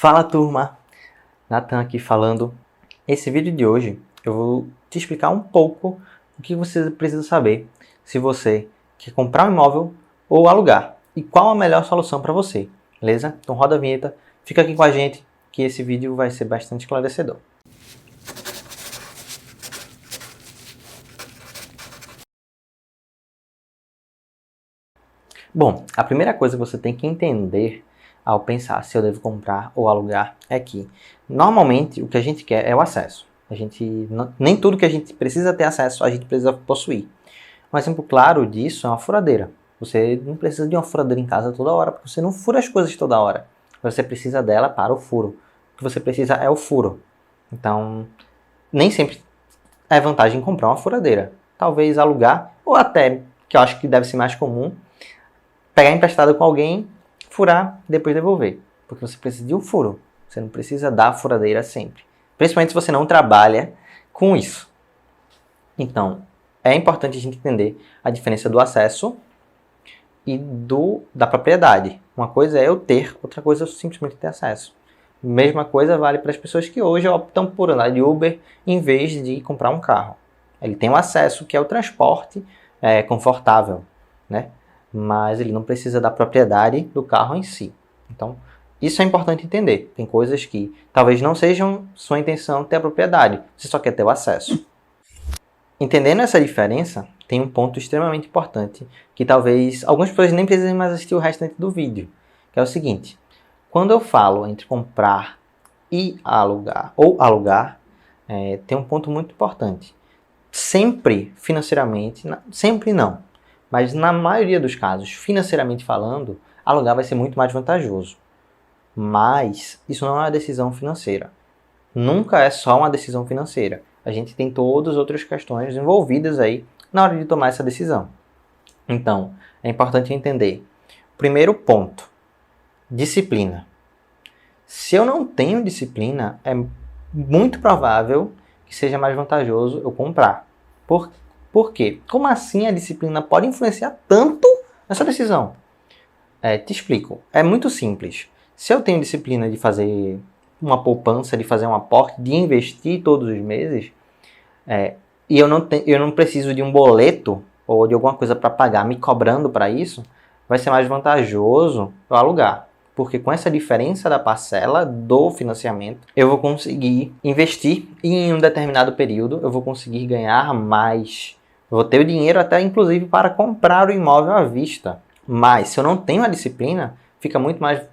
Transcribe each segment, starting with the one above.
Fala turma, Nathan aqui falando. Esse vídeo de hoje eu vou te explicar um pouco o que você precisa saber se você quer comprar um imóvel ou alugar e qual a melhor solução para você, beleza? Então roda a vinheta, fica aqui com a gente que esse vídeo vai ser bastante esclarecedor. Bom, a primeira coisa que você tem que entender ao pensar se eu devo comprar ou alugar é que, normalmente, o que a gente quer é o acesso. Nem tudo que a gente precisa ter acesso, a gente precisa possuir. Um exemplo claro disso é uma furadeira. Você não precisa de uma furadeira em casa toda hora, porque você não fura as coisas toda hora. Você precisa dela para o furo. O que você precisa é o furo. Então, nem sempre é vantagem comprar uma furadeira. Talvez alugar, ou até, que eu acho que deve ser mais comum, pegar emprestado com alguém, furar e depois devolver. Porque você precisa de um furo. Você não precisa da furadeira sempre. Principalmente se você não trabalha com isso. Então, é importante a gente entender a diferença do acesso e da propriedade. Uma coisa é eu ter, outra coisa é eu simplesmente ter acesso. Mesma coisa vale para as pessoas que hoje optam por andar de Uber em vez de comprar um carro. Ele tem o acesso, que é o transporte confortável, né? Mas ele não precisa da propriedade do carro em si. Então, isso é importante entender. Tem coisas que talvez não sejam sua intenção ter a propriedade, você só quer ter o acesso. Entendendo essa diferença, tem um ponto extremamente importante, que talvez algumas pessoas nem precisem mais assistir o restante do vídeo, que é o seguinte: quando eu falo entre comprar e alugar, ou alugar, tem um ponto muito importante. Sempre financeiramente, sempre não, mas na maioria dos casos, financeiramente falando, alugar vai ser muito mais vantajoso. Mas isso não é uma decisão financeira. Nunca é só uma decisão financeira. A gente tem todas as outras questões envolvidas aí na hora de tomar essa decisão. Então, é importante entender. Primeiro ponto, disciplina. Se eu não tenho disciplina, é muito provável que seja mais vantajoso eu comprar. Por quê? Como assim a disciplina pode influenciar tanto nessa decisão? Te explico. É muito simples. Se eu tenho disciplina de fazer uma poupança, de fazer um aporte, de investir todos os meses, e eu não preciso de um boleto ou de alguma coisa para pagar me cobrando para isso, vai ser mais vantajoso eu alugar. Porque com essa diferença da parcela do financiamento, eu vou conseguir investir e em um determinado período eu vou conseguir ganhar mais. Eu vou ter o dinheiro até inclusive para comprar o imóvel à vista. Mas se eu não tenho a disciplina, fica muito mais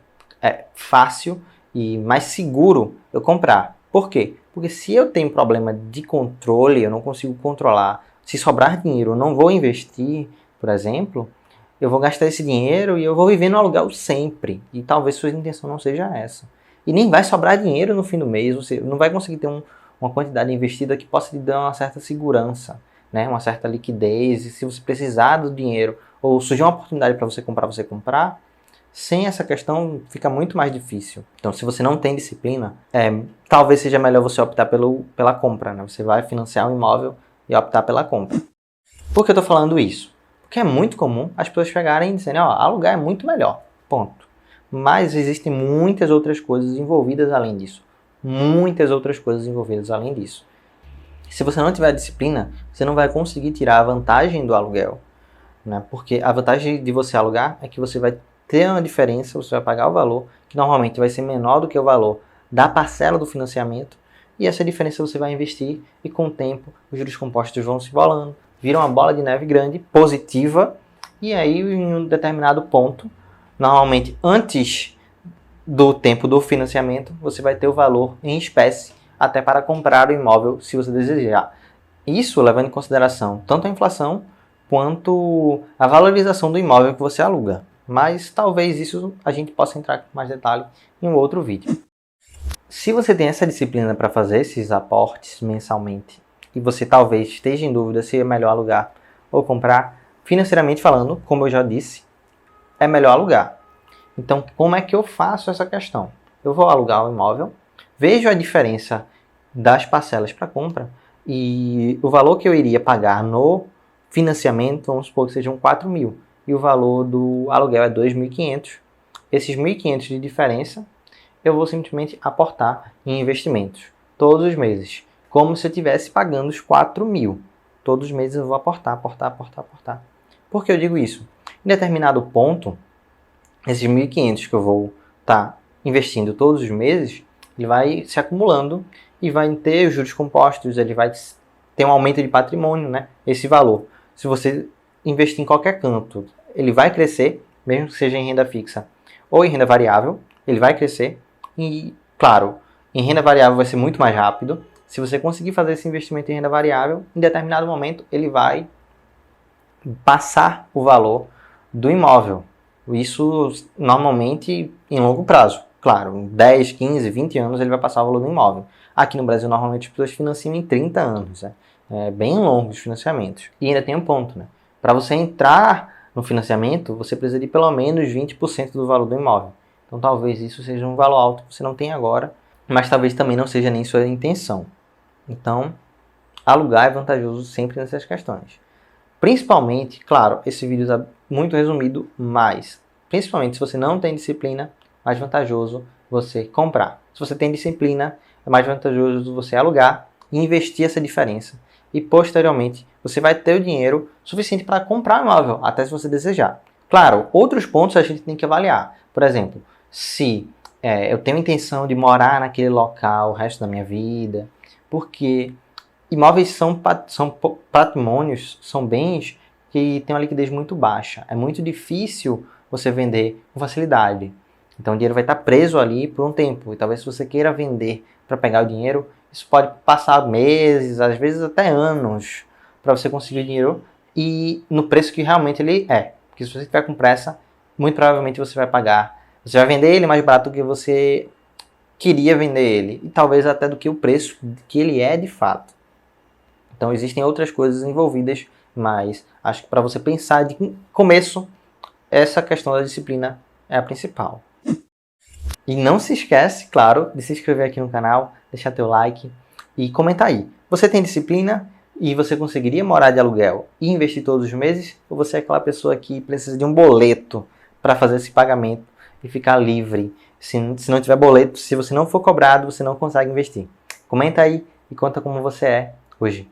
fácil e mais seguro eu comprar. Por quê? Porque se eu tenho problema de controle, eu não consigo controlar, se sobrar dinheiro eu não vou investir, por exemplo, eu vou gastar esse dinheiro e eu vou viver no aluguel sempre. E talvez sua intenção não seja essa. E nem vai sobrar dinheiro no fim do mês, você não vai conseguir ter uma quantidade investida que possa lhe dar uma certa segurança, né? Uma certa liquidez. E se você precisar do dinheiro ou surgir uma oportunidade para você comprar, sem essa questão fica muito mais difícil. Então, se você não tem disciplina, talvez seja melhor você optar pela compra, né? Você vai financiar um imóvel e optar pela compra. Por que eu estou falando isso? Porque é muito comum as pessoas pegarem e dizerem, alugar é muito melhor, ponto. Mas existem muitas outras coisas envolvidas além disso. Muitas outras coisas envolvidas além disso. Se você não tiver disciplina, você não vai conseguir tirar a vantagem do aluguel, né? Porque a vantagem de você alugar é que você vai ter uma diferença, você vai pagar o valor, que normalmente vai ser menor do que o valor da parcela do financiamento, e essa diferença você vai investir, e com o tempo os juros compostos vão se bolando, vira uma bola de neve grande, positiva, e aí em um determinado ponto, normalmente antes do tempo do financiamento, você vai ter o valor em espécie, até para comprar o imóvel se você desejar. Isso levando em consideração tanto a inflação, quanto a valorização do imóvel que você aluga. Mas talvez isso a gente possa entrar com mais detalhe em um outro vídeo. Se você tem essa disciplina para fazer esses aportes mensalmente, e você talvez esteja em dúvida se é melhor alugar ou comprar, financeiramente falando, como eu já disse, é melhor alugar. Então, como é que eu faço essa questão? Eu vou alugar o imóvel, vejo a diferença das parcelas para compra e o valor que eu iria pagar no financiamento, vamos supor que sejam 4 mil, e o valor do aluguel é 2.500. Esses 1.500 de diferença eu vou simplesmente aportar em investimentos todos os meses, como se eu estivesse pagando os 4.000. Todos os meses eu vou aportar. Por que eu digo isso? Em determinado ponto, esses 1.500 que eu vou estar investindo todos os meses, ele vai se acumulando e vai ter os juros compostos, ele vai ter um aumento de patrimônio, né? Esse valor. Se você investir em qualquer canto, ele vai crescer, mesmo que seja em renda fixa ou em renda variável, ele vai crescer. E, claro, em renda variável vai ser muito mais rápido. Se você conseguir fazer esse investimento em renda variável, em determinado momento ele vai passar o valor do imóvel. Isso normalmente em longo prazo. Claro, em 10, 15, 20 anos ele vai passar o valor do imóvel. Aqui no Brasil, normalmente as pessoas financiam em 30 anos. Né? É bem longo os financiamentos. E ainda tem um ponto, né? Para você entrar no financiamento, você precisa de pelo menos 20% do valor do imóvel. Então talvez isso seja um valor alto que você não tem agora, mas talvez também não seja nem sua intenção. Então, alugar é vantajoso sempre nessas questões. Principalmente, claro, esse vídeo está muito resumido, mas principalmente se você não tem disciplina, é mais vantajoso você comprar. Se você tem disciplina, é mais vantajoso você alugar e investir essa diferença. E posteriormente, você vai ter o dinheiro suficiente para comprar um imóvel, até se você desejar. Claro, outros pontos a gente tem que avaliar. Por exemplo, se eu tenho a intenção de morar naquele local o resto da minha vida, porque imóveis são patrimônios, são bens que têm uma liquidez muito baixa. É muito difícil você vender com facilidade. Então o dinheiro vai estar preso ali por um tempo. E talvez se você queira vender para pegar o dinheiro, isso pode passar meses, às vezes até anos, para você conseguir o dinheiro e no preço que realmente ele é. Porque se você estiver com pressa, muito provavelmente você vai pagar. Você vai vender ele mais barato do que você queria vender ele. E talvez até do que o preço que ele é de fato. Então existem outras coisas envolvidas, mas acho que para você pensar de começo, essa questão da disciplina é a principal. E não se esquece, claro, de se inscrever aqui no canal, deixar teu like e comentar aí. Você tem disciplina e você conseguiria morar de aluguel e investir todos os meses? Ou você é aquela pessoa que precisa de um boleto para fazer esse pagamento e ficar livre? Se não tiver boleto, se você não for cobrado, você não consegue investir. Comenta aí e conta como você é hoje.